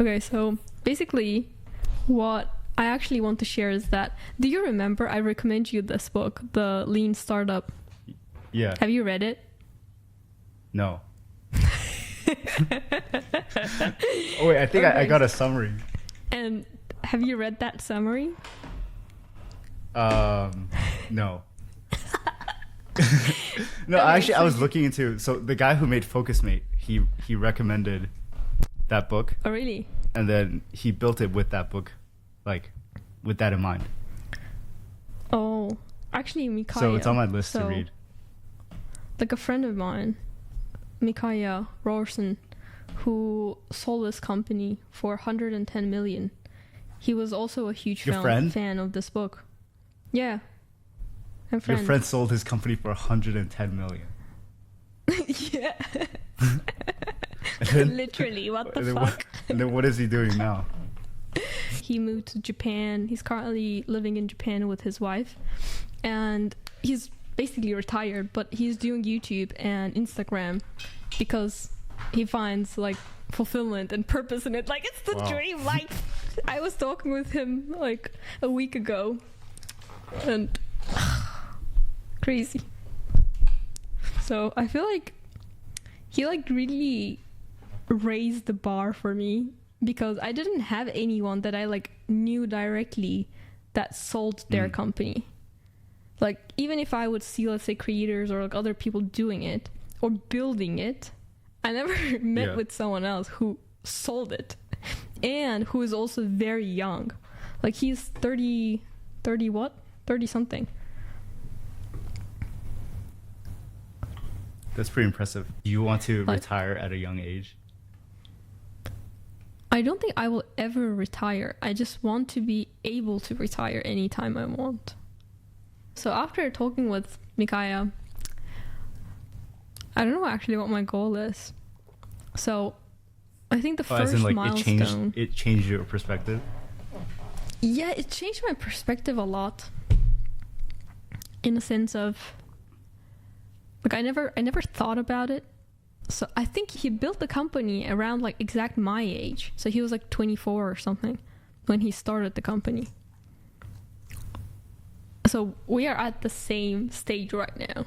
Okay, so basically what I actually want to share is that, do you remember I recommend you this book, The Lean Startup? Yeah. Have you read it? No. Oh wait, I think I got a summary. And have you read that summary? No. No, Okay, actually, so I was looking into. So the guy who made Focusmate, he recommended that book, Oh, really? and then he built it with that book, like with that in mind. Oh, actually, Mikaya. So it's on my list to read. Like a friend of mine, Mikaya Rorson, who sold this company for 110 million. He was also a huge fan of this book. Yeah. Your friend sold his company for 110 million. Yeah. Then, literally, what the fuck? And then what is he doing now? He moved to Japan. He's currently living in Japan with his wife. And he's basically retired, but he's doing YouTube and Instagram because he finds like fulfillment and purpose in it. Like, it's the dream life. I was talking with him like a week ago, and crazy. So I feel like he like really raised the bar for me, because I didn't have anyone that I like knew directly that sold their company. Like, even if I would see, let's say, creators or like other people doing it or building it, I never met with someone else who sold it, and who is also very young. Like, he's 30 something. That's pretty impressive. Do you want to retire at a young age? I don't think I will ever retire. I just want to be able to retire anytime I want. So after talking with Mikaya, I don't know actually what my goal is. So I think the first milestone... It changed your perspective? Yeah, it changed my perspective a lot. In a sense of... Like, I never thought about it. So I think he built the company around like exact my age. So he was like 24 or something when he started the company. So we are at the same stage right now.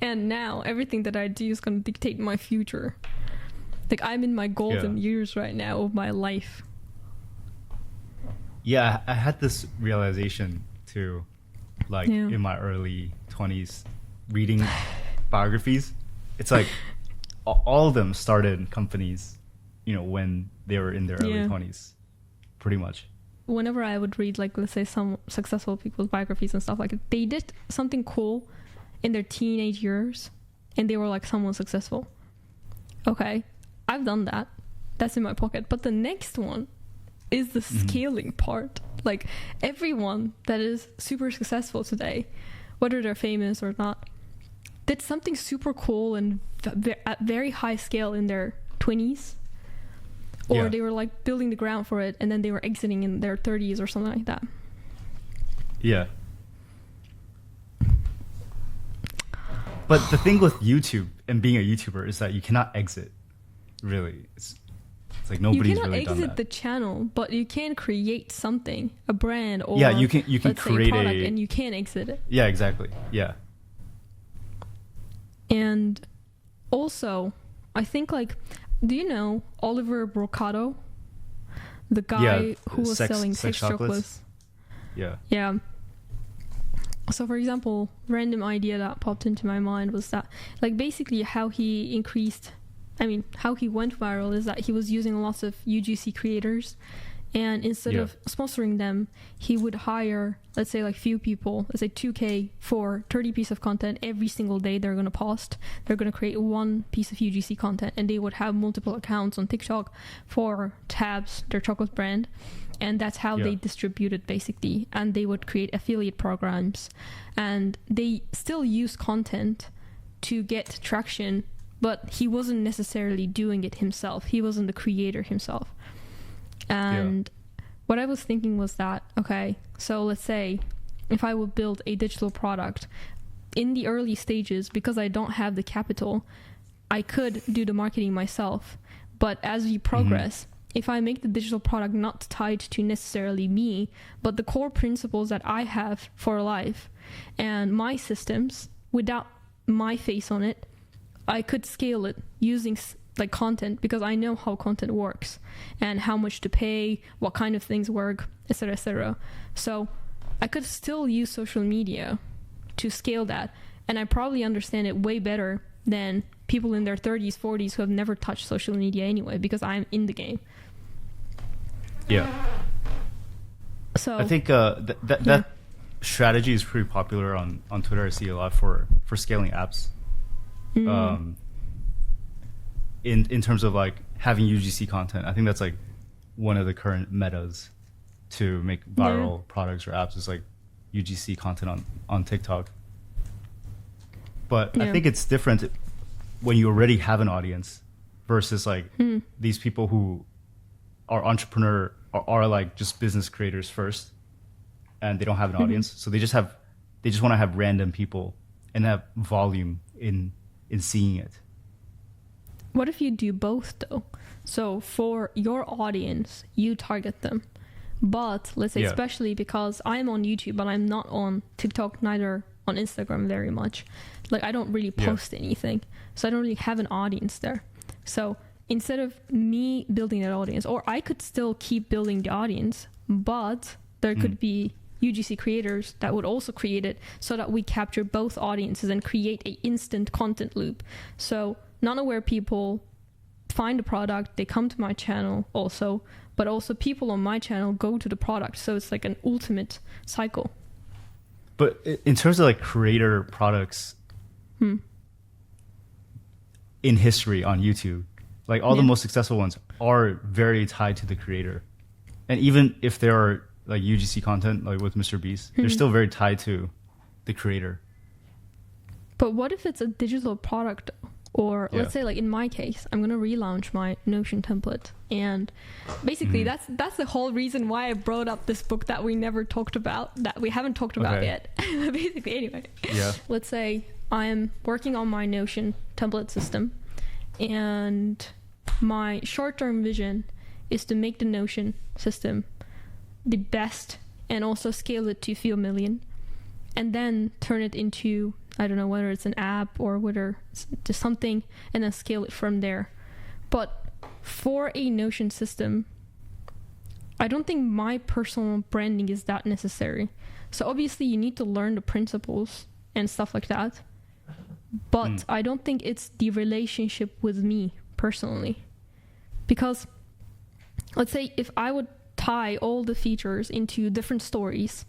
And now everything that I do is going to dictate my future. Like, I'm in my golden years right now of my life. Yeah, I had this realization too, like in my early 20s, reading biographies. It's like all of them started companies, you know, when they were in their early 20s, pretty much. Whenever I would read, like, let's say some successful people's biographies and stuff, like, they did something cool in their teenage years and they were like someone successful. Okay, I've done that. That's in my pocket. But the next one is the scaling part. Like, everyone that is super successful today, whether they're famous or not, did something super cool and at very high scale in their 20s. Or they were like building the ground for it and then they were exiting in their 30s or something like that. Yeah. But the thing with YouTube and being a YouTuber is that you cannot exit, really. It's like nobody's really done that. You cannot exit the channel, but you can create something, a brand, or you can create a product, and you can exit it. Yeah, exactly. Yeah. And also, I think, like, do you know Oliver Brocato? The guy who was selling sex chocolates? Yeah. Yeah. So, for example, random idea that popped into my mind was that, like, basically how he went viral is that he was using lots of UGC creators, and instead of sponsoring them, he would hire, let's say, like, few people, let's say 2K for 30 pieces of content every single day they're going to post. They're going to create one piece of UGC content, and they would have multiple accounts on TikTok for Tabs, their chocolate brand. And that's how they distribute it, basically. And they would create affiliate programs. And they still use content to get traction, but he wasn't necessarily doing it himself. He wasn't the creator himself. And what I was thinking was that, okay, so let's say if I would build a digital product in the early stages, because I don't have the capital, I could do the marketing myself. But as we progress, if I make the digital product not tied to necessarily me, but the core principles that I have for life and my systems without my face on it, I could scale it using like content, because I know how content works and how much to pay, what kind of things work, etc., etc. So I could still use social media to scale that, and I probably understand it way better than people in their 30s, 40s who have never touched social media anyway, because I'm in the game. Yeah. So I think that strategy is pretty popular on Twitter. I see a lot for scaling apps. In terms of like having UGC content, I think that's like one of the current metas to make viral products or apps is like UGC content on TikTok. But I think it's different when you already have an audience versus like these people who are entrepreneur are like just business creators first, and they don't have an audience, so they just want to have random people and have volume in seeing it. What if you do both though? So for your audience, you target them. But let's say, especially because I'm on YouTube, but I'm not on TikTok, neither on Instagram very much. Like I don't really post anything. So I don't really have an audience there. So instead of me building that audience, or I could still keep building the audience, but there could be UGC creators that would also create it so that we capture both audiences and create an instant content loop. So non-aware people find a product, they come to my channel also, but also people on my channel go to the product. So it's like an ultimate cycle. But in terms of like creator products in history on YouTube, like all the most successful ones are very tied to the creator. And even if there are like UGC content, like with Mr. Beast, they're still very tied to the creator. But what if it's a digital product? Or let's say, like in my case, I'm going to relaunch my Notion template. And basically that's the whole reason why I brought up this book that we never talked about, that we haven't talked about yet. Basically, anyway. Yeah. Let's say I am working on my Notion template system, and my short-term vision is to make the Notion system the best and also scale it to a few million, and then turn it into, I don't know whether it's an app or whether it's just something, and then scale it from there. But for a Notion system, I don't think my personal branding is that necessary. So obviously you need to learn the principles and stuff like that. But I don't think it's the relationship with me personally. Because let's say if I would tie all the features into different stories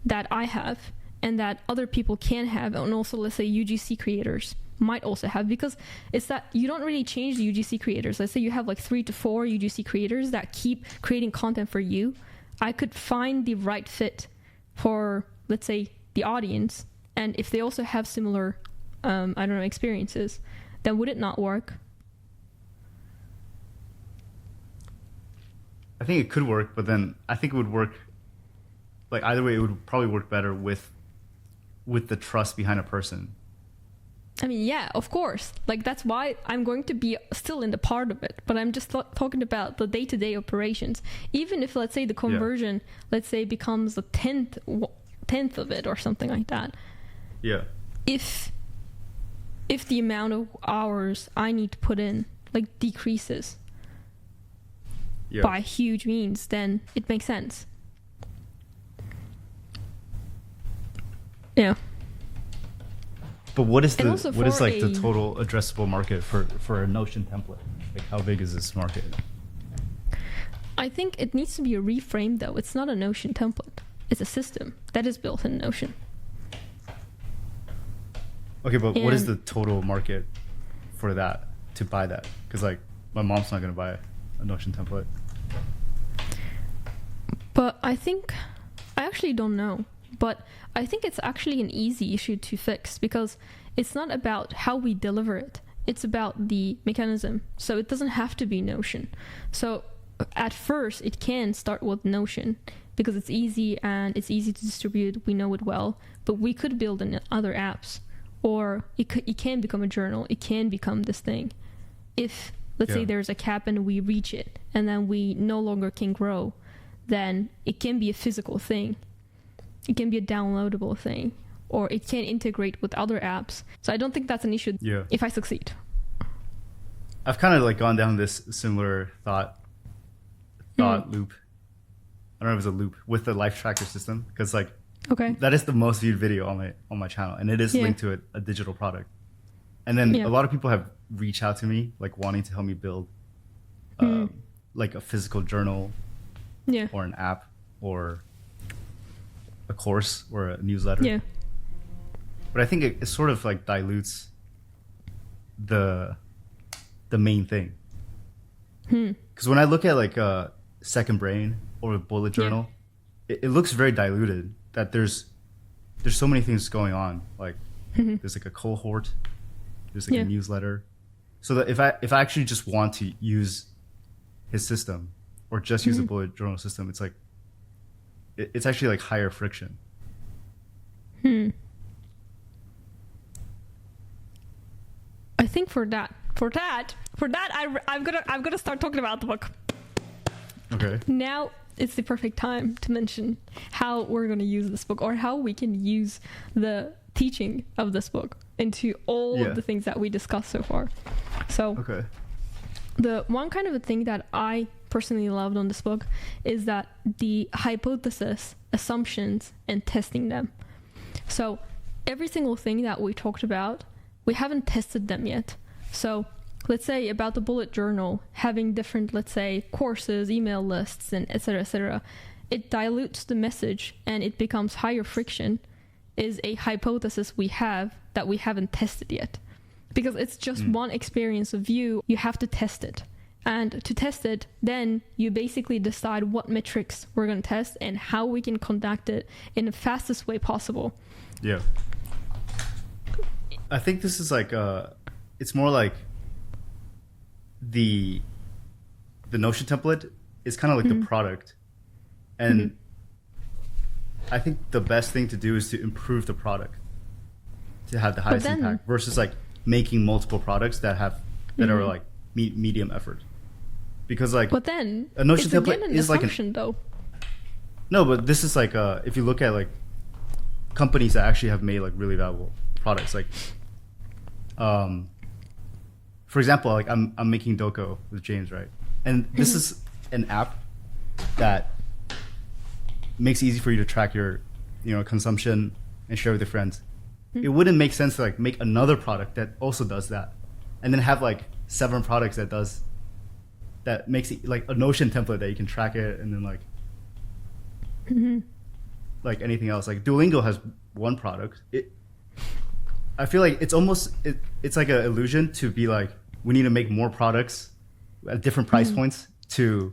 that I have and that other people can have, and also let's say UGC creators might also have, because it's that you don't really change the UGC creators. Let's say you have like 3 to 4 UGC creators that keep creating content for you. I could find the right fit for, let's say, the audience, and if they also have similar experiences, then would it not work? I think it could work, but then I think it would work, like either way, it would probably work better with the trust behind a person. I mean, yeah, of course. Like that's why I'm going to be still in the part of it, but I'm just talking about the day-to-day operations. Even if, let's say, the conversion, let's say, becomes a tenth of it or something like that. Yeah. If the amount of hours I need to put in like decreases by huge means, then it makes sense. Yeah. But what is the total addressable market for a Notion template? Like how big is this market? I think it needs to be reframed though. It's not a Notion template. It's a system that is built in Notion. Okay, but what is the total market for that, to buy that? Because like my mom's not going to buy a Notion template. But I actually don't know. But I think it's actually an easy issue to fix, because it's not about how we deliver it. It's about the mechanism. So it doesn't have to be Notion. So at first it can start with Notion because it's easy and it's easy to distribute. We know it well, but we could build in other apps, or it can become a journal. It can become this thing if let's say there's a cap and we reach it and then we no longer can grow, then it can be a physical thing. It can be a downloadable thing, or it can integrate with other apps. So I don't think that's an issue if I succeed. I've kind of like gone down this similar thought loop. I don't know if it's a loop with the life tracker system, because like that is the most viewed video on my channel, and it is linked to a digital product. And then a lot of people have reached out to me like wanting to help me build like a physical journal or an app or a course or a newsletter. But I think it sort of like dilutes the main thing. Because when I look at like a Second Brain or a bullet journal, it looks very diluted. That there's so many things going on. Like there's like a cohort, there's like a newsletter. So that if I actually just want to use his system or just use the bullet journal system, it's like it's actually like higher friction. I think for that, I'm gonna start talking about the book. Okay. Now it's the perfect time to mention how we're gonna use this book, or how we can use the teaching of this book into all of the things that we discussed so far. So the one kind of a thing that I personally loved on this book is that the hypothesis, assumptions, and testing them. So every single thing that we talked about, we haven't tested them yet. So let's say about the bullet journal, having different, let's say, courses, email lists, and etc., it dilutes the message and it becomes higher friction, is a hypothesis we have that we haven't tested yet. Because it's just one experience of you, you have to test it. And to test it, then you basically decide what metrics we're going to test and how we can conduct it in the fastest way possible. Yeah. I think this is like, it's more like the Notion template is kind of like the product. And I think the best thing to do is to improve the product to have the highest impact versus like making multiple products that are like medium effort. Because like, but then a Notion template is like though. No, but this is like if you look at like companies that actually have made like really valuable products, like for example, like I'm making Doko with James, right? And this is an app that makes it easy for you to track your consumption and share with your friends. It wouldn't make sense to like make another product that also does that, and then have like 7 products that makes it like a Notion template that you can track it, and then like like anything else. Like Duolingo has one product. I feel like it's almost it's like an illusion to be like, we need to make more products at different price points to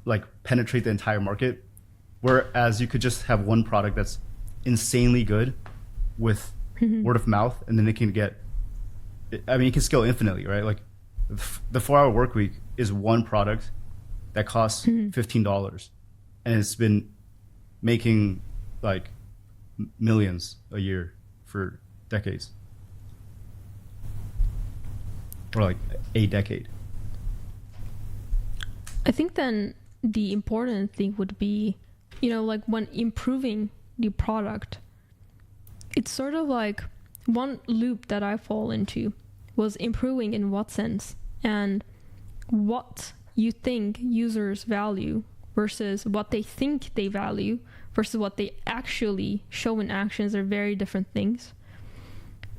like penetrate the entire market, whereas you could just have one product that's insanely good with word of mouth, and then it can get, I mean, it can scale infinitely, right? Like the 4-hour work week is one product that costs $15, and it's been making like millions a year for decades, or like a decade. I think then the important thing would be, like when improving the product, it's sort of like one loop that I fall into was improving in what sense, and what you think users value versus what they think they value versus what they actually show in actions are very different things.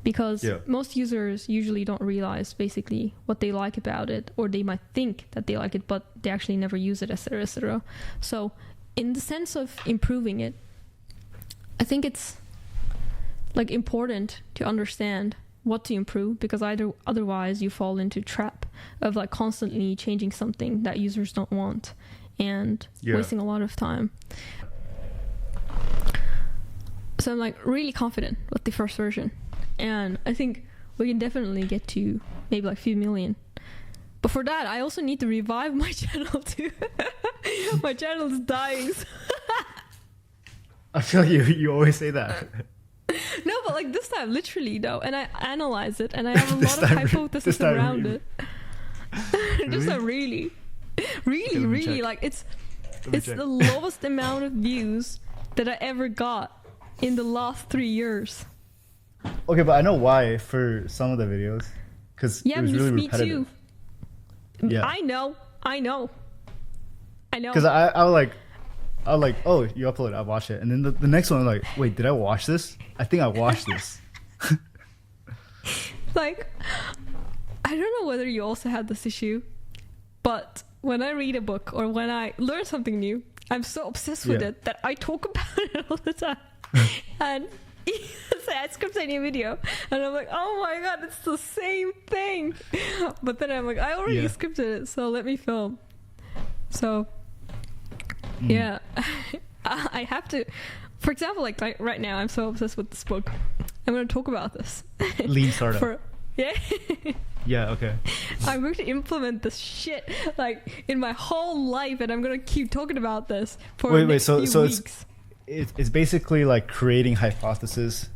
Because most users usually don't realize basically what they like about it, or they might think that they like it, but they actually never use it, etc., etc. So in the sense of improving it, I think it's like important to understand what to improve, because otherwise you fall into trap of like constantly changing something that users don't want and wasting a lot of time. So I'm like really confident with the first version, and I think we can definitely get to maybe like a few million. But for that, I also need to revive my channel too. My channel is dying. I feel you always say that. No, but like this time, literally though, and I analyze it, and I have a lot of hypotheses around it. Just a really, like it's the lowest amount of views that I ever got in the last 3 years. Okay, but I know why for some of the videos, because it was really repetitive. Too. Yeah, I know. Because I was like, oh, you upload it, I watch it, and then the next one, I'm like, wait, did I watch this? I think I watched this. Like, I don't know whether you also had this issue, but when I read a book or when I learn something new, I'm so obsessed with it that I talk about it all the time. And say I script a new video, and I'm like, oh my god, it's the same thing. But then I'm like, I already scripted it, so let me film. So yeah, I have to. For example, like right now, I'm so obsessed with this book. I'm going to talk about this. Lean startup. Yeah, okay. I'm going to implement this shit like in my whole life, and I'm going to keep talking about this for the next few weeks. It's basically like creating hypotheses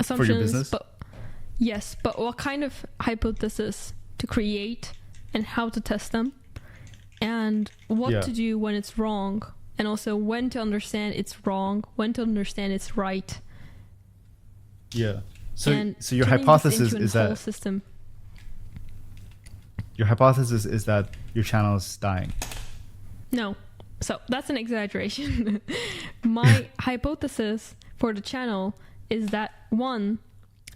for your business. But what kind of hypothesis to create and how to test them, and what to do when it's wrong, and also when to understand it's wrong, when to understand it's right. Yeah. So your hypothesis is that system. Your hypothesis is that your channel is dying. No. So that's an exaggeration. My hypothesis for the channel is that, one,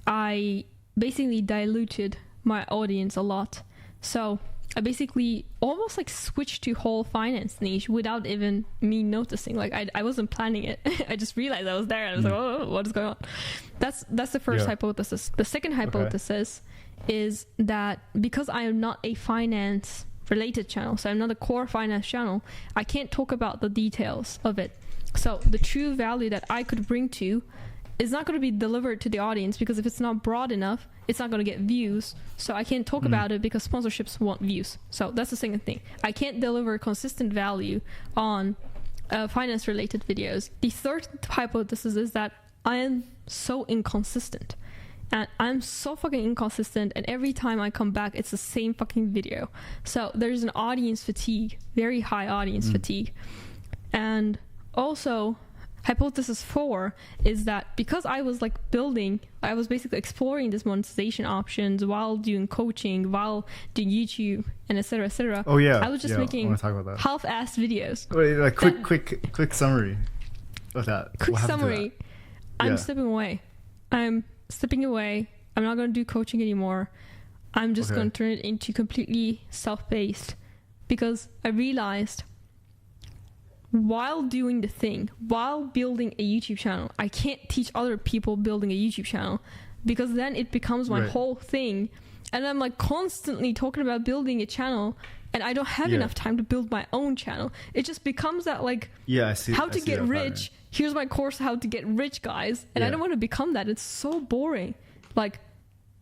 I basically diluted my audience a lot. So I basically almost like switched to whole finance niche without even me noticing. Like I wasn't planning it. I just realized I was there. And I was like, oh, what is going on? That's the first hypothesis. The second hypothesis is that because I am not a finance related channel, so I'm not a core finance channel, I can't talk about the details of it. So the true value that I could bring to is not going to be delivered to the audience, because if it's not broad enough, it's not going to get views. So I can't talk about it because sponsorships want views. So that's the second thing. I can't deliver consistent value on finance related videos. The third hypothesis is that I am so inconsistent. And I'm so fucking inconsistent, and every time I come back, it's the same fucking video. So there's an audience fatigue, very high audience fatigue. And also, hypothesis 4 is that because I was like I was basically exploring these monetization options while doing coaching, while doing YouTube, and etc. etc. Oh yeah, I was just making half-assed videos. Wait, like quick summary of that. Quick summary. I'm stepping away. I'm not going to do coaching anymore. I'm just going to turn it into completely self-paced, because I realized while doing the thing, while building a YouTube channel, I can't teach other people building a YouTube channel, because then it becomes my whole thing. And I'm like constantly talking about building a channel, and I don't have enough time to build my own channel. It just becomes that like, I see how to get rich. Here's my course, how to get rich, guys. And I don't want to become that. It's so boring. Like,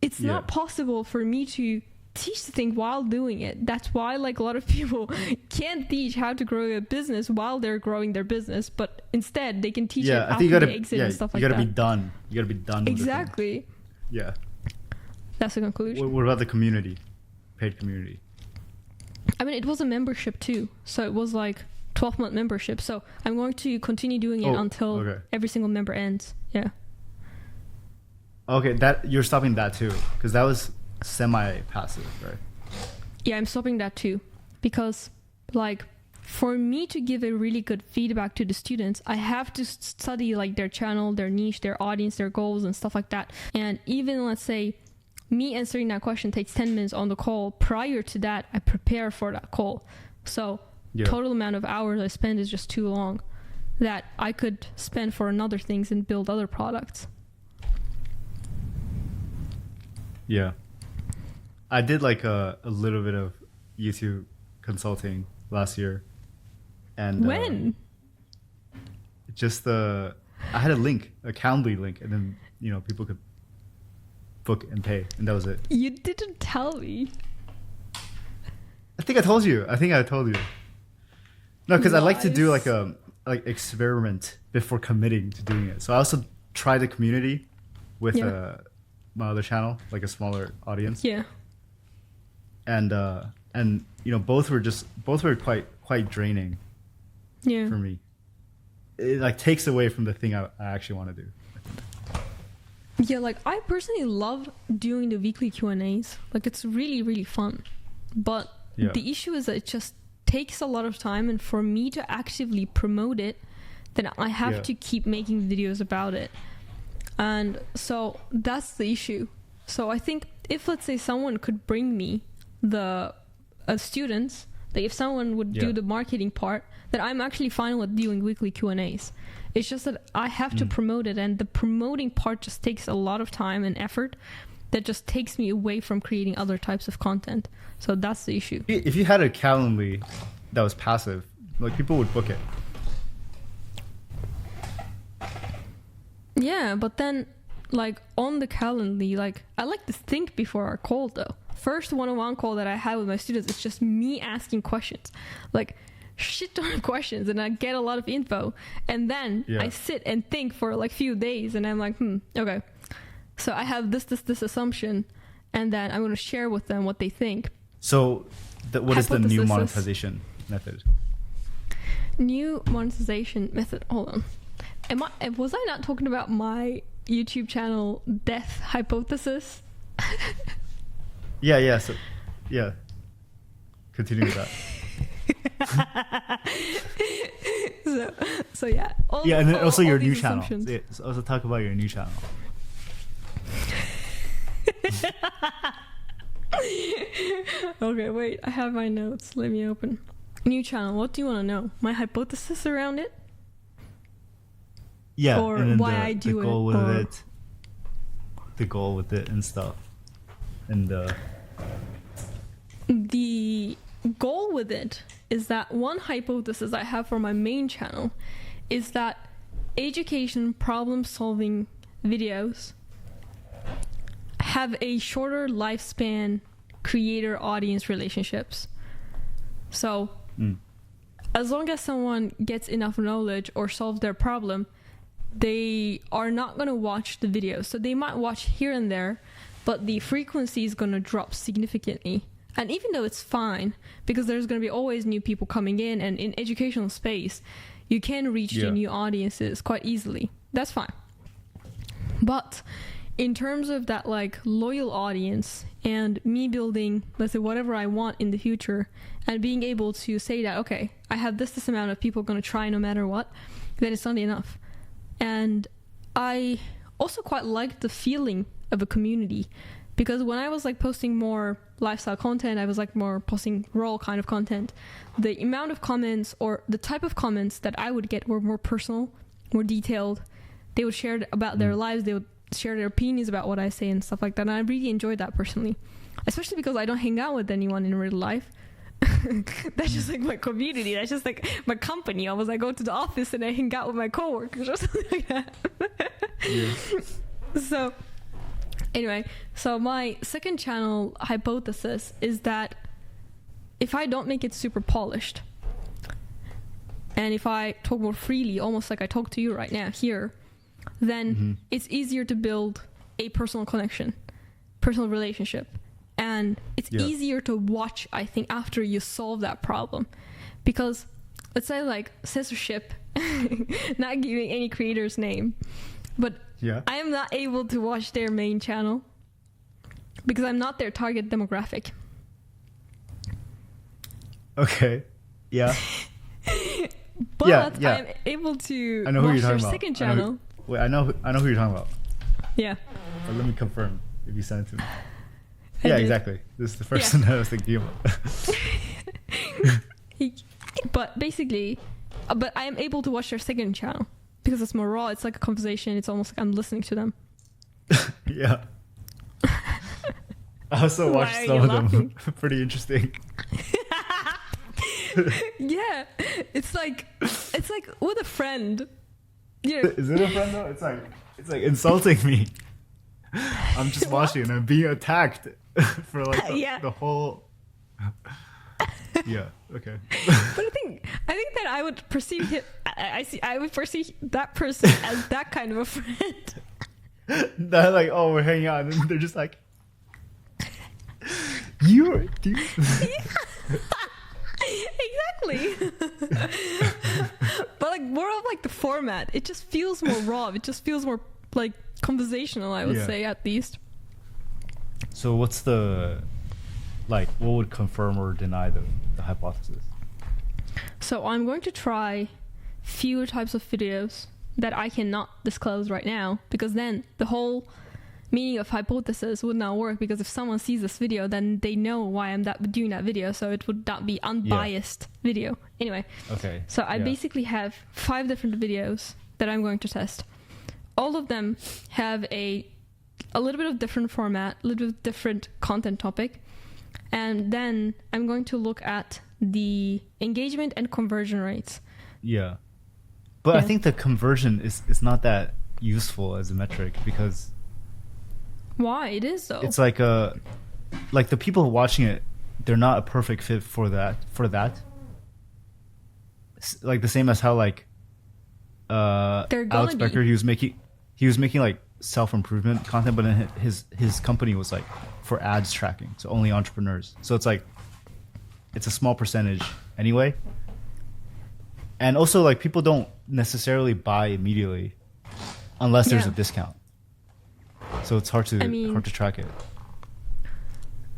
it's not possible for me to teach the thing while doing it. That's why like a lot of people can't teach how to grow a business while they're growing their business, but instead they can teach it after they exit and stuff like that. You gotta be done. You gotta be done. Exactly. Yeah. That's the conclusion. What about the community? Paid community? I mean, it was a membership too. So it was like 12-month membership. So I'm going to continue doing it until every single member ends. Yeah. Okay, that you're stopping that too, because that was semi-passive, right? Yeah, I'm stopping that too, because like for me to give a really good feedback to the students, I have to study like their channel, their niche, their audience, their goals and stuff like that. And even let's say me answering that question takes 10 minutes on the call. Prior to that, I prepare for that call. So total amount of hours I spend is just too long that I could spend for other things and build other products. Yeah. I did like a little bit of YouTube consulting last year. And when? I had a link, a Calendly link, and then, people could book and pay, and that was it. You didn't tell me. I think I told you. No, because I like to do like a experiment before committing to doing it. So I also tried the community with my other channel, like a smaller audience. Yeah. and both were quite draining. Yeah. For me, it like takes away from the thing I actually want to do. Yeah, like I personally love doing the weekly Q&As. Like it's really, really fun. But the issue is that it just takes a lot of time, and for me to actively promote it, then I have to keep making videos about it. And so that's the issue. So I think if, let's say, someone could bring me the students, like if someone would do the marketing part, then I'm actually fine with doing weekly Q&As. It's just that I have to promote it, and the promoting part just takes a lot of time and effort that just takes me away from creating other types of content. So that's the issue. If you had a Calendly that was passive, like people would book it. Yeah, but then like on the Calendly, like I like to think before our call though. First one-on-one call that I had with my students, it's just me asking questions. Like shit ton of questions, and I get a lot of info, and then I sit and think for like few days, and I'm like, okay, so I have this assumption, and then I'm going to share with them what they think. So what is the new monetization method? New monetization method, hold on, was I not talking about my YouTube channel death hypothesis? So continue with that. so yeah. And then also your new channel. Yeah, so also talk about your new channel. Okay, wait. I have my notes. Let me open. New channel. What do you want to know? My hypothesis around it? Yeah. Or and then why I do the goal it? With it. The goal with it and stuff. And the goal with it is that one hypothesis I have for my main channel is that education problem solving videos have a shorter lifespan creator audience relationships. So as long as someone gets enough knowledge or solves their problem, they are not going to watch the video. So they might watch here and there, but the frequency is going to drop significantly. And even though it's fine, because there's going to be always new people coming in, and in educational space, you can reach the new audiences quite easily. That's fine. But in terms of that like loyal audience and me building, let's say, whatever I want in the future, and being able to say that, okay, I have this amount of people going to try no matter what, then it's not enough. And I also quite like the feeling of a community, because when I was like posting more lifestyle content, I was like more posting raw kind of content, the amount of comments or the type of comments that I would get were more personal, more detailed. They would share about their lives, they would share their opinions about what I say and stuff like that, and I really enjoyed that personally, especially because I don't hang out with anyone in real life. That's just like my community, that's just like my company. I go to the office and I hang out with my coworkers or something like that. So anyway, so my second channel hypothesis is that if I don't make it super polished, and if I talk more freely, almost like I talk to you right now here, then it's easier to build a personal connection, personal relationship. And it's easier to watch, I think, after you solve that problem. Because let's say like censorship, not giving any creator's name, but I am not able to watch their main channel because I'm not their target demographic. Okay. Yeah. But I'm able to watch their second channel. I know who you're talking about. Yeah. But let me confirm if you sent it to me. I did. Exactly. This is the person I was thinking about. But basically, but I am able to watch their second channel because it's more raw. It's like a conversation. It's almost like I'm listening to them. Yeah. I also watched some of them. Pretty interesting. Yeah, it's like with a friend. Yeah. Is it a friend though? It's like insulting me. I'm just watching and I'm being attacked for like the whole. Yeah. Okay. But I think that I would perceive him. I would perceive that person as that kind of a friend. They're like, oh, we're hanging out, and they're just like, You're dude. Exactly. But like more of like the format, it just feels more raw. It just feels more like conversational, I would say, at least. So what's the, like, what would confirm or deny the hypothesis? So I'm going to try few types of videos that I cannot disclose right now, because then the whole meaning of hypothesis would not work, because if someone sees this video, then they know why I'm doing that video, so it would not be unbiased video. Anyway, okay. So I basically have 5 different videos that I'm going to test. All of them have a little bit of different format, a little bit of different content topic, and then I'm going to look at the engagement and conversion rates. Yeah. But I think the conversion is not that useful as a metric, because why? It is though. it's like the people watching it, they're not a perfect fit for that. Like the same as how like Alex Becker, he was making like self-improvement content, but then his company was like for ads tracking, so only entrepreneurs. So it's like it's a small percentage anyway. And also, like, people don't necessarily buy immediately unless there's a discount. So it's hard to track it.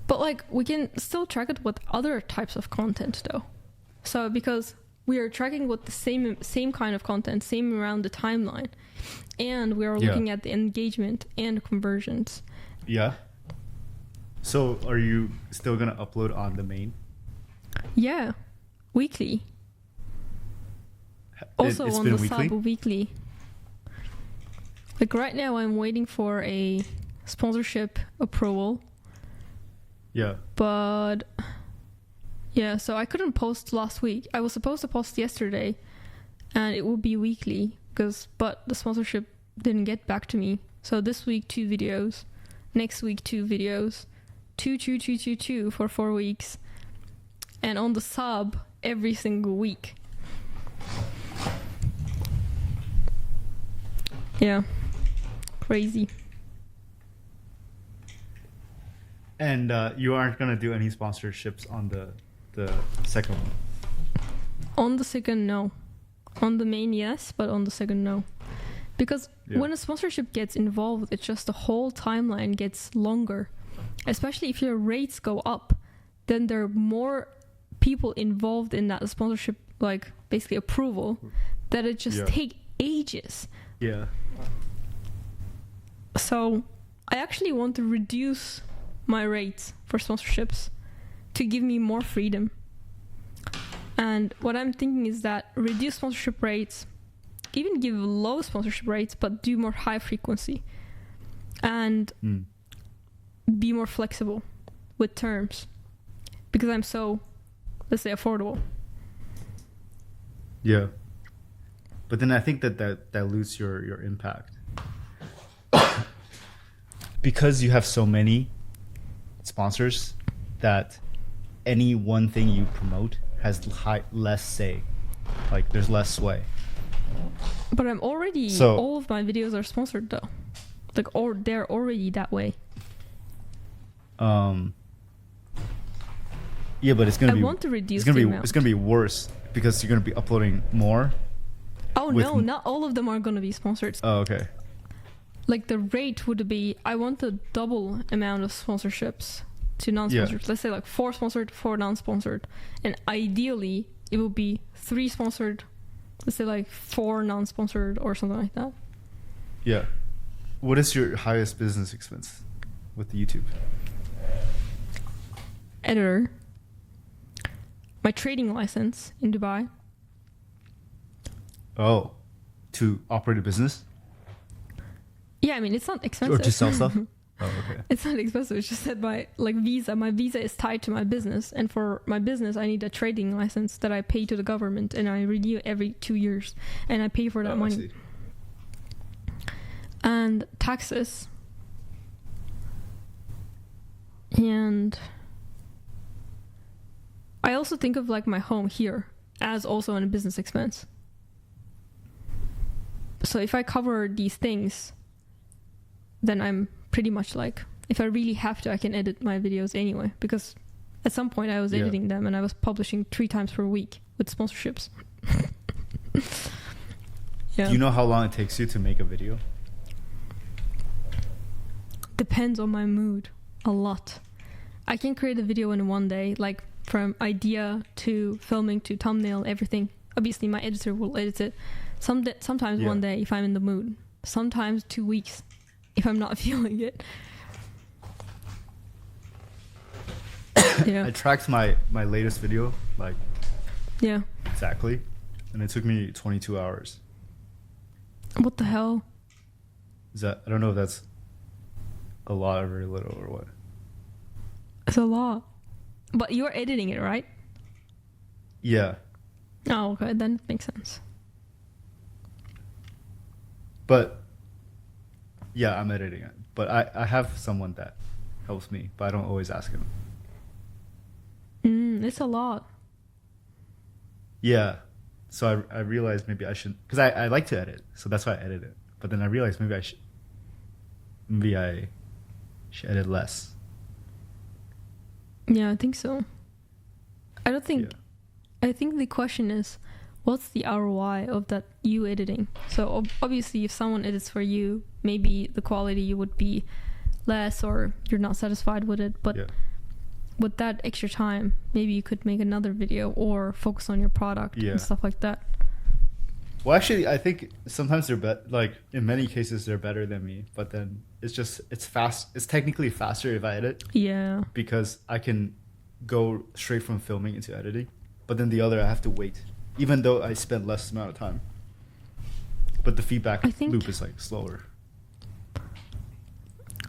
But like, we can still track it with other types of content though. So because we are tracking with the same kind of content, same around the timeline, and we are looking at the engagement and conversions. Yeah. So are you still gonna upload on the main? Yeah, weekly. Also on the sub weekly. Like right now I'm waiting for a sponsorship approval. Yeah. But yeah, so I couldn't post last week. I was supposed to post yesterday and it would be weekly but the sponsorship didn't get back to me. So this week 2 videos, next week 2 videos, 2 for 4 weeks, and on the sub every single week. Yeah, crazy. And you aren't gonna do any sponsorships on the second one? On the second, no. On the main, yes, but on the second, no. Because when a sponsorship gets involved, it's just the whole timeline gets longer. Especially if your rates go up, then there are more people involved in that sponsorship, like basically approval, that it just take ages. Yeah. So I actually want to reduce my rates for sponsorships to give me more freedom. And what I'm thinking is that reduce sponsorship rates, even give low sponsorship rates, but do more high frequency and be more flexible with terms, because I'm so, let's say, affordable. Yeah. But then I think that dilutes your impact. Because you have so many sponsors that any one thing you promote has less say. Like, there's less sway. But I'm already, all of my videos are sponsored though. Like, or they're already that way. Yeah, but it's gonna be. I want to reduce the amount. It's gonna be worse because you're gonna be uploading more. Oh no, not all of them are gonna be sponsored. Oh, okay. Like the rate would be, I want a double amount of sponsorships to non-sponsored. Yeah. Let's say like 4 sponsored, 4 non-sponsored, and ideally it would be 3 sponsored. Let's say like 4 non-sponsored or something like that. Yeah. What is your highest business expense with YouTube? Editor. My trading license in Dubai. Oh, to operate a business? Yeah, I mean, it's not expensive. Or to sell stuff? Oh, okay. It's not expensive. It's just that my visa is tied to my business, and for my business I need a trading license that I pay to the government, and I renew every 2 years, and I pay for that money. And taxes. And I also think of like my home here as also a business expense. So if I cover these things, then I'm pretty much like if I really have to, I can edit my videos anyway, because at some point I was editing them and I was publishing 3 times per week with sponsorships. Do you know how long it takes you to make a video? Depends on my mood a lot. I can create a video in one day, like from idea to filming to thumbnail, everything. Obviously my editor will edit it. Sometimes one day if I'm in the mood. Sometimes 2 weeks if I'm not feeling it. I tracked my latest video, like exactly, and it took me 22 hours. What the hell? Is that, I don't know if that's a lot or very little or what. It's a lot. But you're editing it, right? Yeah. Oh, okay, then it makes sense. But yeah, I'm editing it. But I have someone that helps me, but I don't always ask him. It's a lot. Yeah. So I realized maybe I shouldn't, because I like to edit, so that's why I edit it. But then I realized maybe I should edit less. Yeah, I think so. I think the question is, what's the ROI of that you editing? So obviously if someone edits for you, maybe the quality would be less or you're not satisfied with it, but with that extra time, maybe you could make another video or focus on your product and stuff like that. Well, actually, I think sometimes they're like in many cases they're better than me, but then it's fast. It's technically faster if I edit. Yeah. Because I can go straight from filming into editing, but then the other I have to wait, even though I spend less amount of time. But the feedback loop is like slower.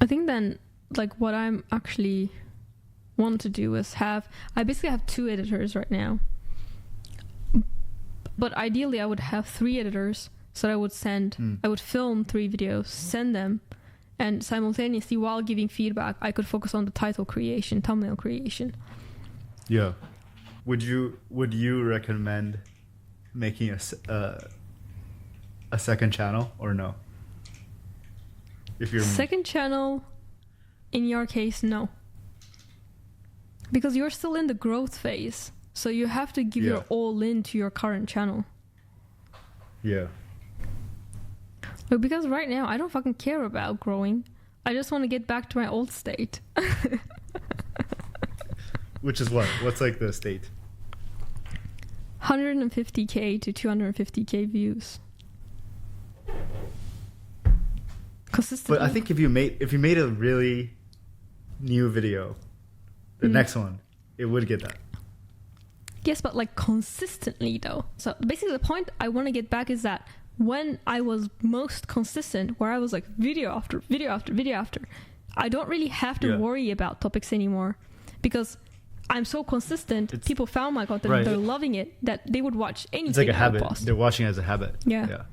I think then, like what I'm actually want to do is I basically have 2 editors right now. But ideally I would have 3 editors, so I would I would film 3 videos, send them, and simultaneously while giving feedback, I could focus on the title creation, thumbnail creation. Yeah. Would you recommend making a second channel or no? If you're second channel, in your case, no. Because you're still in the growth phase. So you have to give your all in to your current channel. Yeah. But because right now, I don't fucking care about growing. I just want to get back to my old state. Which is what? What's like the state? 150k to 250k views. Consistently. But I think if you made a really new video, the next one, it would get that. Yes, but like consistently though. So basically the point I want to get back is that when I was most consistent, where I was like video after video after video after, I don't really have to worry about topics anymore because I'm so consistent. People found my content, they're loving it, that they would watch anything. It's like a habit. They're watching it as a habit. Yeah,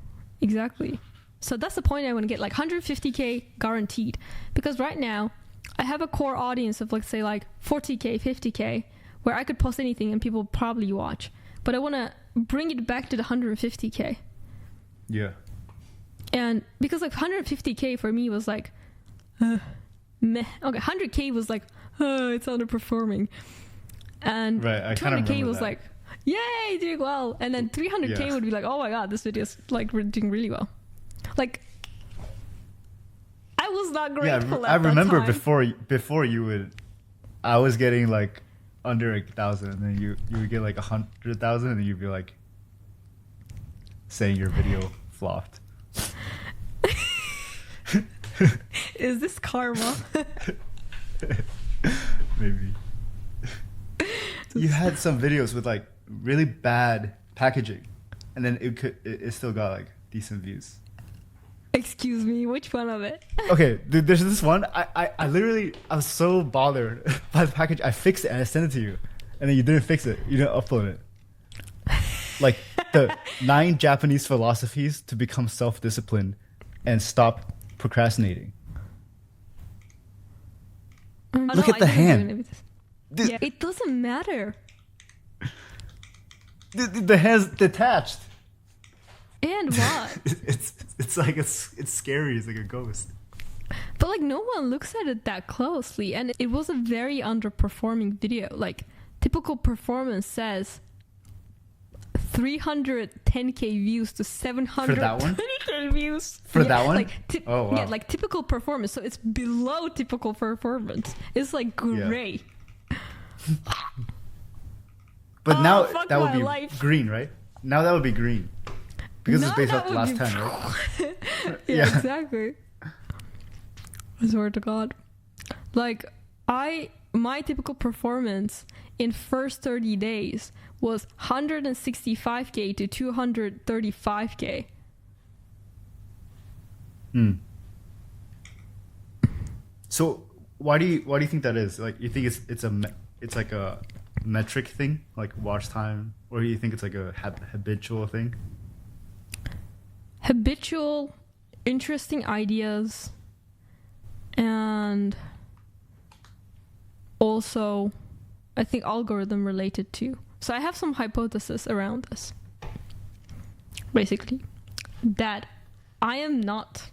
exactly. So that's the point I want to get, like 150k guaranteed. Because right now, I have a core audience of let's say like 40k, 50k, where I could post anything and people probably watch. But I want to bring it back to the 150k. Yeah. And because like 150k for me was like, meh. Okay, 100k was like, it's underperforming. And 200k was like, yay, doing well. And then 300k would be like, oh my god, this video is like doing really well. Like, I was not grateful at I remember that time. before you would, I was getting like under 1,000, and then you would get like 100,000, and you'd be like saying your video flopped. Is this karma? Maybe. You had some videos with like really bad packaging, and then it still got like decent views. Excuse me, which one of it? Okay, there's this one. I literally, I was so bothered by the package. I fixed it and I sent it to you, and then you didn't fix it. You didn't upload it. Like the 9 Japanese philosophies to become self-disciplined and stop procrastinating. Look at the hand. Yeah, it doesn't matter. The hand's detached. And what? It's like it's scary. It's like a ghost. But like no one looks at it that closely, and it was a very underperforming video. Like typical performance says 310k views to 720k views for that one. Like oh wow. Yeah, like typical performance. So it's below typical performance. It's like gray. Yeah. But now that would be green, right? Now that would be green because it's based off the last 10, right? Yeah, exactly. I swear to God. Like my typical performance in first 30 days was 165k to 235k. So why do you think that is? Like you think it's like a metric thing, like watch time, or do you think it's like a habitual thing? Habitual, interesting ideas, and also I think algorithm related too. So I have some hypotheses around this. Basically, that I am not,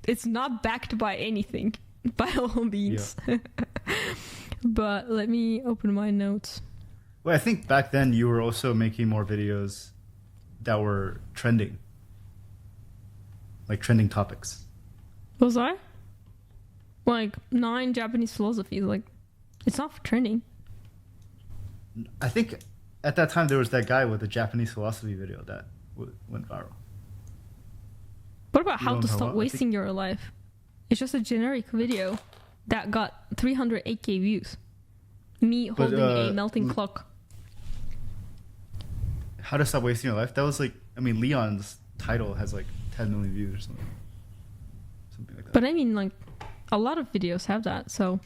it's not backed by anything, by all means. Yeah. But let me open my notes. Well, I think back then you were also making more videos that were trending. Like trending topics. Was I? Like 9 Japanese philosophies, like it's not for trending. I think at that time there was that guy with the Japanese philosophy video that went viral. What about how to stop wasting your life? It's just a generic video that got 308k views. Me holding a melting clock. How to stop wasting your life? That was like, I mean, Leon's title has like 10 million views or something. Something like that. But I mean, like, a lot of videos have that, so.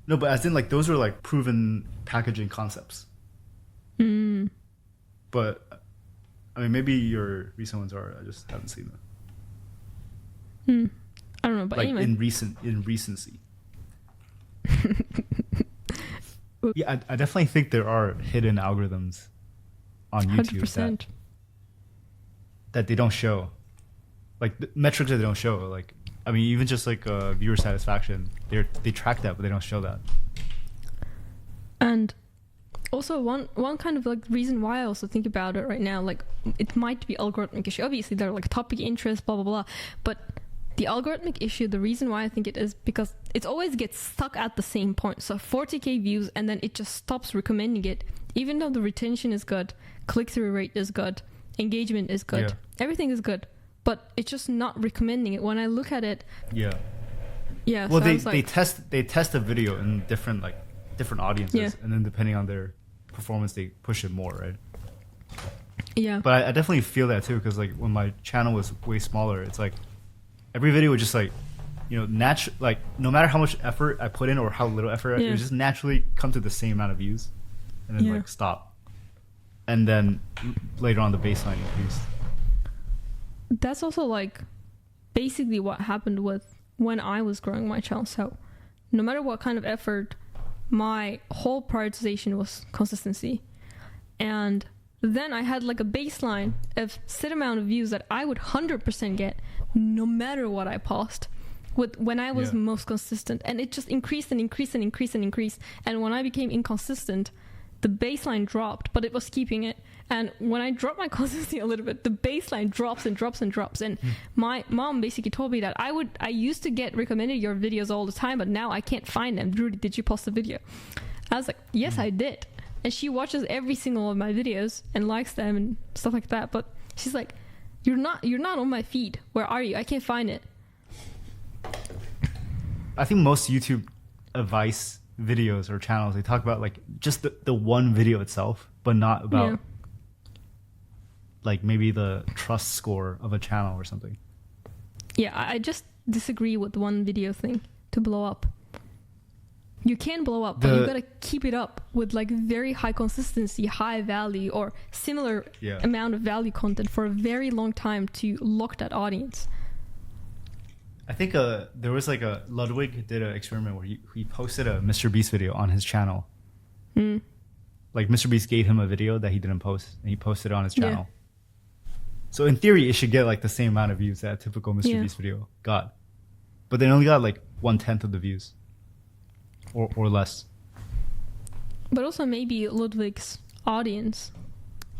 No, but as in, like, those are like proven packaging concepts. But, I mean, maybe your recent ones are. I just haven't seen them. I don't know, but like anyway. in recency. Yeah, I definitely think there are hidden algorithms on YouTube that they don't show. Like the metrics that they don't show. Like, I mean, even just like viewer satisfaction, they track that, but they don't show that. And also one kind of like reason why I also think about it right now, like it might be algorithmic issue. Obviously, they're like topic interest, blah blah blah, but the algorithmic issue, the reason why I think it is because it always gets stuck at the same point. So 40k views and then it just stops recommending it, even though the retention is good, click-through rate is good, engagement is good, everything is good, but it's just not recommending it. When I look at it, well, so they test a video in different audiences, and then depending on their performance, they push it more, right? Yeah. But I definitely feel that too, because like when my channel was way smaller, it's like every video would just like, you know, like no matter how much effort I put in or how little effort, it would just naturally come to the same amount of views, and then like stop, and then later on the baseline increased. That's also like basically what happened with when I was growing my channel. So no matter what kind of effort, my whole prioritization was consistency, and then I had like a baseline of set amount of views that I would 100% get no matter what I post when I was most consistent, and it just increased and increased and increased and increased. And when I became inconsistent, the baseline dropped, but it was keeping it. And when I dropped my consistency a little bit, the baseline drops and drops and drops. And my mom basically told me that I used to get recommended your videos all the time, but now I can't find them. Rudy, did you post a video? I was like, yes, I did. And she watches every single one of my videos and likes them and stuff like that. But she's like, you're not on my feed. Where are you? I can't find it. I think most YouTube advice videos or channels, they talk about like just the one video itself, but not about like maybe the trust score of a channel or something. Yeah, I just disagree with one video thing to blow up. You can blow up, but you gotta keep it up with like very high consistency, high value, or similar amount of value content for a very long time to lock that audience. I think there was like Ludwig did an experiment where he posted a Mr. Beast video on his channel. Like Mr. Beast gave him a video that he didn't post, and he posted it on his channel. So in theory, it should get like the same amount of views that a typical Mr. Beast video got, but they only got like 1/10 of the views, or less. But also maybe Ludwig's audience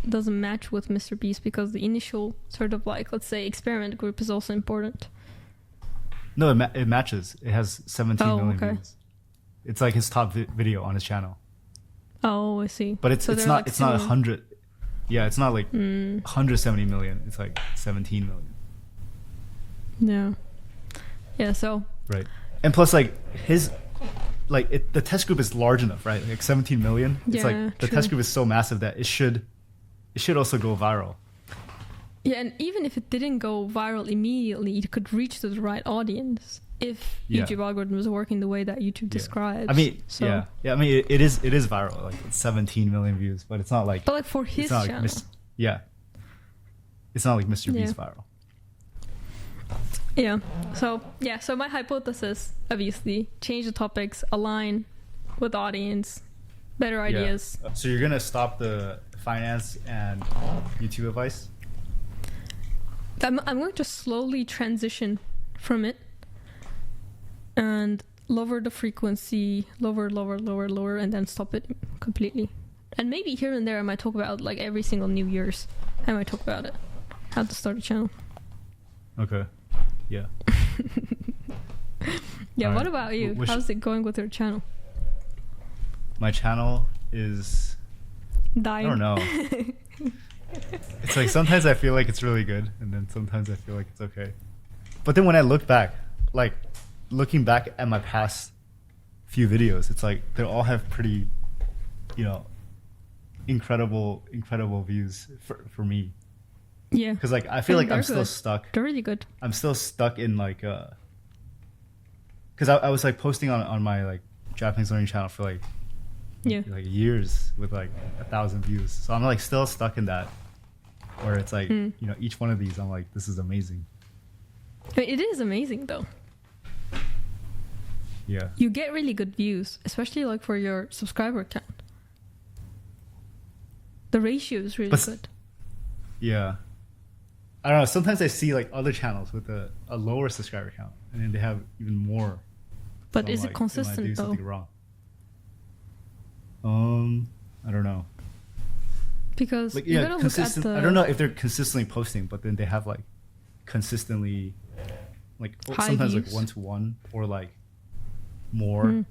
doesn't match with Mr. Beast because the initial sort of like, let's say, experiment group is also important. No, it matches. It has 17 million views. It's like his top video on his channel. Oh, I see. But it's not like it's not 100. Yeah, it's not like 170 million. It's like 17 million. Yeah. So. Right, and plus like his. Like the test group is large enough, right? Like 17 million. It's like the test group is so massive that it should also go viral. Yeah, and even if it didn't go viral immediately, it could reach to the right audience if YouTube algorithm was working the way that YouTube describes. I mean, I mean, it is viral. Like it's 17 million views, but it's not like. But like for his channel. Like it's not like Mr. Beast viral. Yeah. So my hypothesis, obviously, change the topics, align with audience, better ideas. So you're gonna stop the finance and YouTube advice? I'm going to slowly transition from it and lower the frequency, lower, and then stop it completely. And maybe here and there I might talk about, like, every single New Year's, I might talk about it, how to start a channel. Okay. Yeah. Yeah. What about you? How's it going with your channel? My channel is dying. I don't know. It's like sometimes I feel like it's really good, and then sometimes I feel like it's okay. But then when I look back, like looking back at my past few videos, it's like they all have pretty, incredible views for me. Yeah. Because like I feel like I'm still stuck. They're really good. I'm still stuck in like because I was like posting on my like Japanese learning channel for like years with like 1,000 views. So I'm like still stuck in that where it's like each one of these I'm like, this is amazing. I mean, it is amazing though. Yeah. You get really good views, especially like for your subscriber count. The ratio is really good. Yeah. I don't know. Sometimes I see like other channels with a lower subscriber count, and then they have even more. But so is it consistent am I doing though? Something wrong? I don't know. Because like, you gotta look at the. I don't know if they're consistently posting, but then they have like consistently, like sometimes views. like 1-to-1 or like more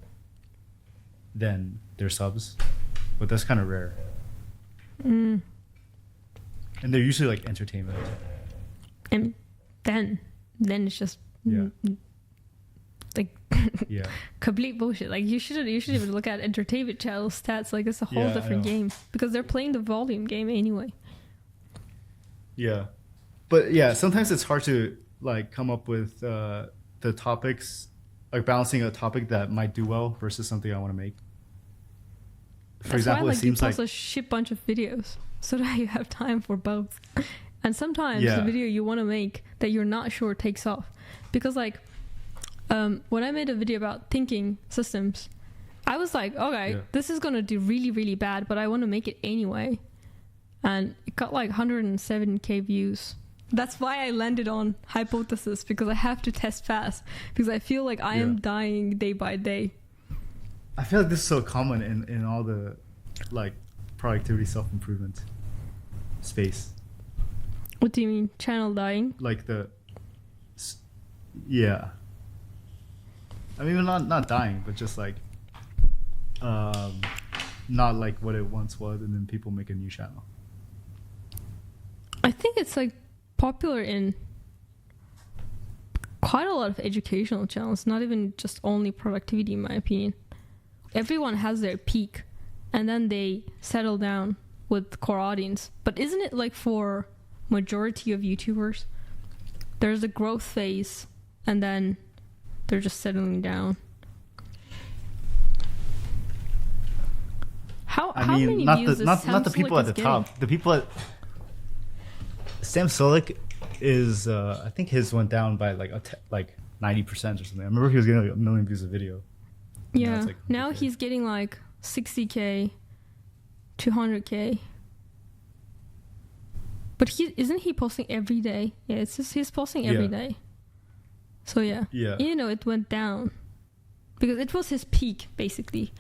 than their subs, but that's kind of rare. And they're usually like entertainment. And then it's just like complete bullshit. Like you should even look at entertainment channel stats. Like it's a whole different game because they're playing the volume game anyway. Yeah, but yeah, sometimes it's hard to like come up with the topics, like balancing a topic that might do well versus something I want to make. For example, it seems you post a shit bunch of videos so that you have time for both. And sometimes the video you want to make that you're not sure takes off. Because like when I made a video about thinking systems, I was like, okay, this is going to do really, really bad, but I want to make it anyway. And it got like 107k views. That's why I landed on hypothesis, because I have to test fast. Because I feel like I am dying day by day. I feel like this is so common in all the like productivity self-improvement space. What do you mean? Channel dying? Like I mean, not dying, but just like not like what it once was, and then people make a new channel. I think it's like popular in quite a lot of educational channels, not even just only productivity, in my opinion. Everyone has their peak and then they settle down with core audience. But isn't it like for majority of YouTubers, there's a growth phase and then they're just settling down? How many views not the people at the top. The people at Sam Solik is I think his went down by like 90% or something. I remember he was getting like 1 million views a video. Yeah, now he's getting like 60k, 200k. But isn't he posting every day? Yeah, it's just he's posting every day. So yeah. It went down because it was his peak basically.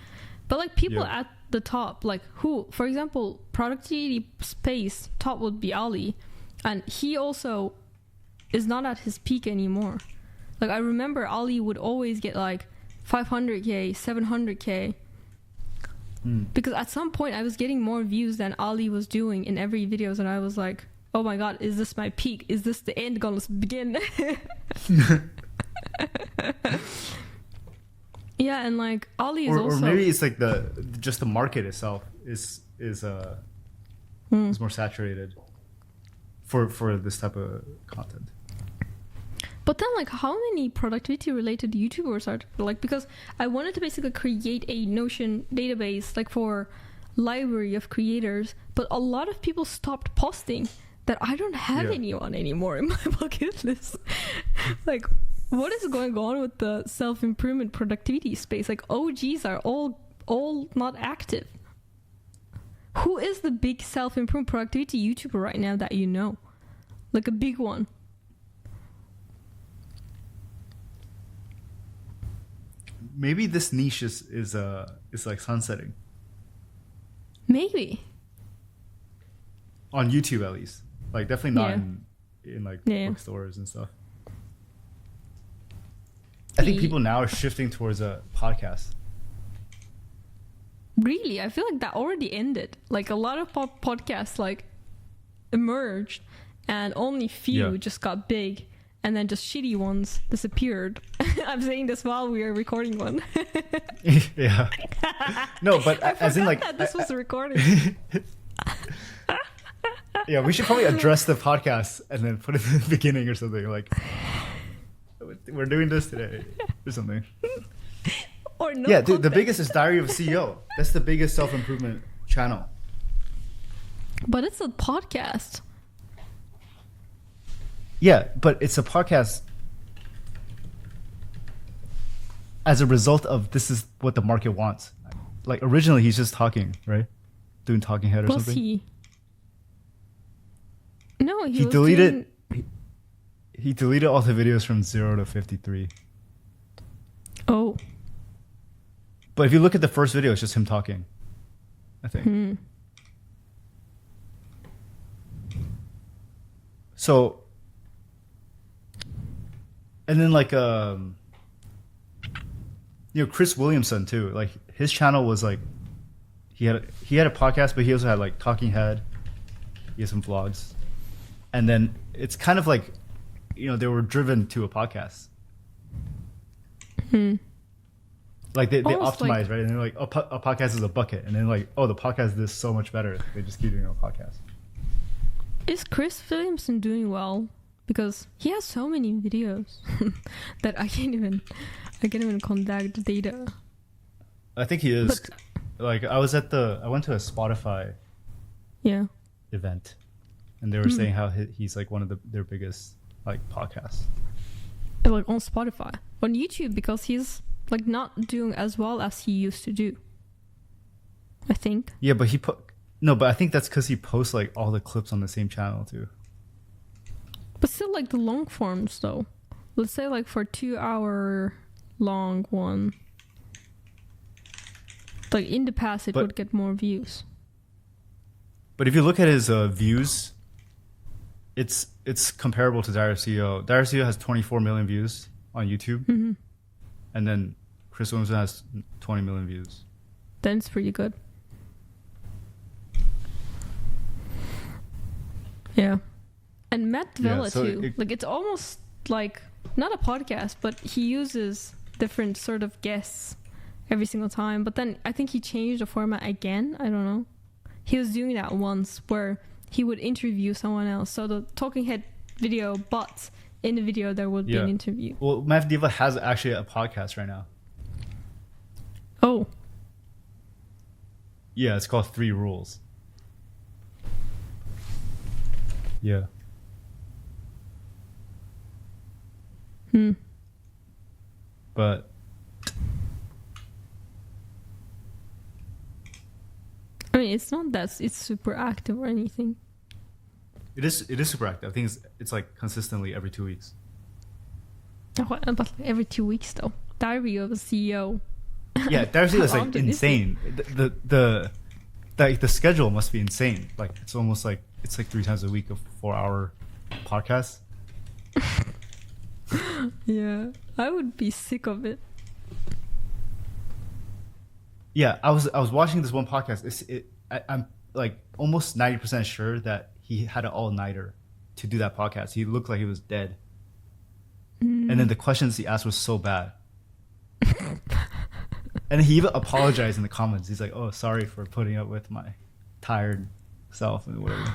But like people at the top, like who, for example, productivity space top would be Ali, and he also is not at his peak anymore. Like I remember Ali would always get like 500k, 700k. Because at some point I was getting more views than Ali was doing in every videos, and I was like, oh my god, is this my peak? Is this the end gonna begin? Yeah, and like Ali is also, or maybe it's like just the market itself is more saturated for this type of content. But then, like, how many productivity-related YouTubers are there? Like, because I wanted to basically create a Notion database, like, for library of creators, but a lot of people stopped posting that I don't have anyone anymore in my bucket list. Like, what is going on with the self-improvement productivity space? Like, OGs are all not active. Who is the big self-improvement productivity YouTuber right now that you know? Like, a big one. Maybe this niche is like sunsetting. Maybe. On YouTube at least. Like definitely not in like bookstores and stuff. I think people now are shifting towards a podcast. Really? I feel like that already ended. Like a lot of podcasts like emerged and only few just got big. And then just shitty ones disappeared. I'm saying this while we are recording one. Yeah. No, but as in like this was a recording. Yeah, we should probably address the podcast and then put it in the beginning or something like we're doing this today or something. Or no. Yeah, dude, the biggest is Diary of a CEO. That's the biggest self-improvement channel. But it's a podcast. Yeah, but it's a podcast as a result of this is what the market wants. Like originally he's just talking, right? Doing talking head or something. He? No, he deleted he deleted all the videos from 0 to 53. Oh. But if you look at the first video, it's just him talking, I think. So and then like Chris Williamson too. Like his channel was like he had a podcast, but he also had like talking head. He had some vlogs, and then it's kind of like they were driven to a podcast. Like they optimize, right? And they're like, a podcast is a bucket, and then like, the podcast is so much better. They just keep doing a podcast. Is Chris Williamson doing well? Because he has so many videos that I can't even contact the data. I think he is. But, like I went to a Spotify event, and they were saying how he's like one of their biggest like podcasts. Like on Spotify, on YouTube, because he's like not doing as well as he used to do. I think. Yeah, but but I think that's because he posts like all the clips on the same channel too. But still, like the long forms, though. Let's say, like for 2-hour long one, like in the past, it would get more views. But if you look at his views, it's comparable to Diary of CEO. Diary of CEO has 24 million views on YouTube, and then Chris Williamson has 20 million views. Then it's pretty good. Yeah. And Matt Vela too. Like it's almost like not a podcast, but he uses different sort of guests every single time. But then I think he changed the format again. I don't know. He was doing that once where he would interview someone else. So the talking head video, but in the video there would be an interview. Well, Matt Vela has actually a podcast right now. Oh. Yeah, it's called 3 Rules. Yeah. But I mean, it's not that it's super active or anything. It is super active. I think it's like consistently every 2 weeks. What about every 2 weeks though? Diary of a CEO. Yeah, Diary is like insane. The schedule must be insane. Like it's almost like it's like 3 times a week of 4-hour podcasts. Yeah, I would be sick of it. Yeah, I was watching this one podcast. I'm like almost 90% sure that he had an all-nighter to do that podcast. He looked like he was dead. And then the questions he asked was so bad. And he even apologized in the comments. He's like, "Oh, sorry for putting up with my tired self and whatever."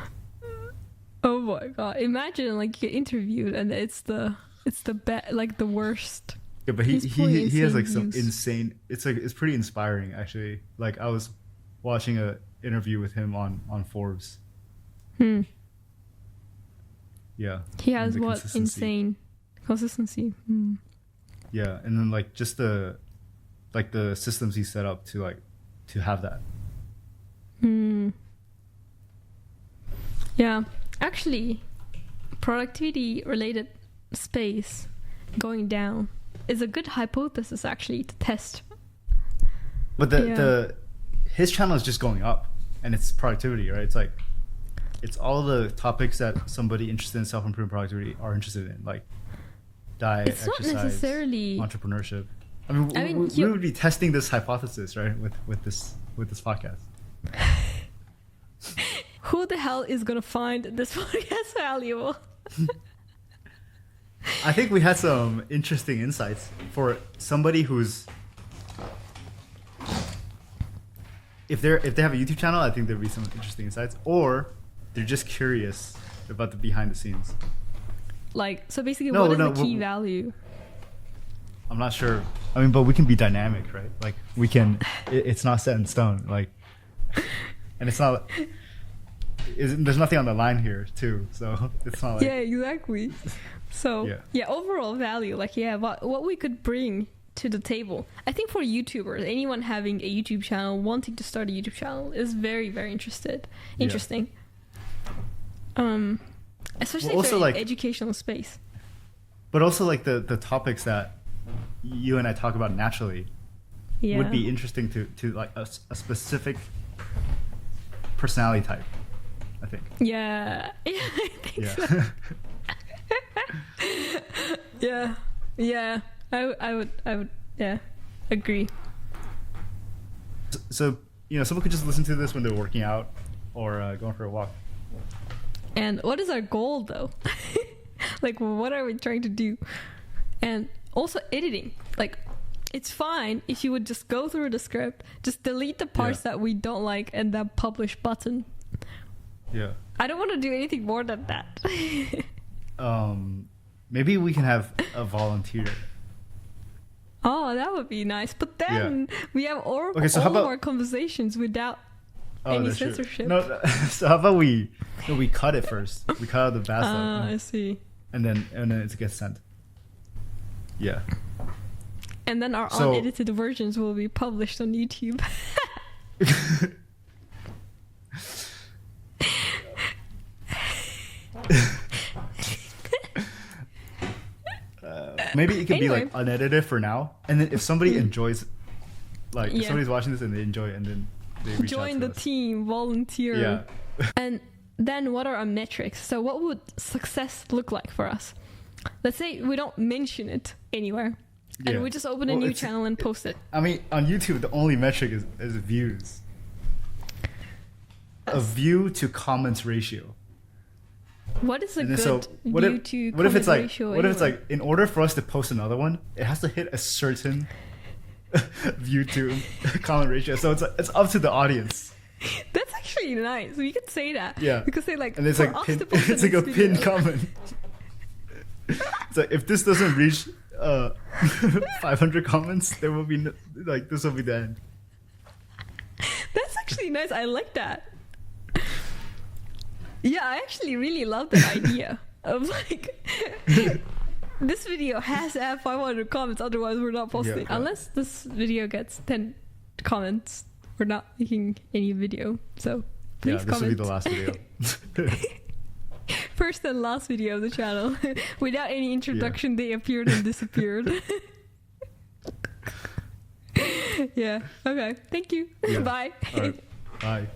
Oh my god! Imagine like you get interviewed and it's the like the worst. Yeah, but he has like some insane. It's like it's pretty inspiring actually. Like I was watching a interview with him on Forbes. Yeah. He has what insane consistency. Yeah, and then like just the systems he set up to have that. Yeah, actually, productivity related space going down is a good hypothesis actually to test. But his channel is just going up, and it's productivity, right? It's like it's all the topics that somebody interested in self-improvement productivity are interested in, like diet, it's exercise, not necessarily entrepreneurship. I mean, we would be testing this hypothesis, right, with this podcast. Who the hell is gonna find this podcast valuable? I think we had some interesting insights for somebody who's if they have a YouTube channel. I think there'd be some interesting insights, or they're just curious about the behind the scenes. Like, so basically, what is the key value? I'm not sure. I mean, but we can be dynamic, right? Like we can. It's not set in stone. Like, and it's not. There's nothing on the line here, too. So it's not like. Yeah, exactly. So yeah, overall value, like what we could bring to the table. I think for YouTubers, anyone having a YouTube channel, wanting to start a YouTube channel, is very, very interesting. Especially also like educational space. But also like the topics that you and I talk about naturally would be interesting to like a specific personality type, I think. Yeah, I think so. I would agree. So someone could just listen to this when they're working out or going for a walk. And what is our goal though? Like, what are we trying to do? And also editing. Like, it's fine if you would just go through the script, just delete the parts that we don't like, and then publish button. Yeah. I don't want to do anything more than that. Maybe we can have a volunteer. Oh, that would be nice. But then we have all of our conversations without any censorship. No, so how about we cut it first? We cut out the bad stuff. I see. And then it gets sent. Yeah. And then our unedited versions will be published on YouTube. Maybe it could be like unedited for now, and then if somebody enjoys, like if somebody's watching this and they enjoy it, and then they reach join out to the us. team, volunteer. Yeah. And then what are our metrics? So what would success look like for us? Let's say we don't mention it anywhere, and we just open a new channel and post it. I mean, on YouTube, the only metric is views. A view to comments ratio. What is a good view to what if it's like ratio? What if it's like in order for us to post another one, it has to hit a certain view to comment ratio. So it's up to the audience. That's actually nice. We could say that. Yeah. Because they like. And it's like it's like a pinned comment. It's like if this doesn't reach 500 comments, there will be this will be the end. That's actually nice. I like that. Yeah, I actually really love that idea of like this video has to have 500 comments, otherwise we're not posting. Unless this video gets 10 comments, we're not making any video. So please comment. This will be the last video. first and last video of the channel. Without any introduction, they appeared and disappeared. Yeah. Okay. Thank you. Yeah. Bye. All right. Bye.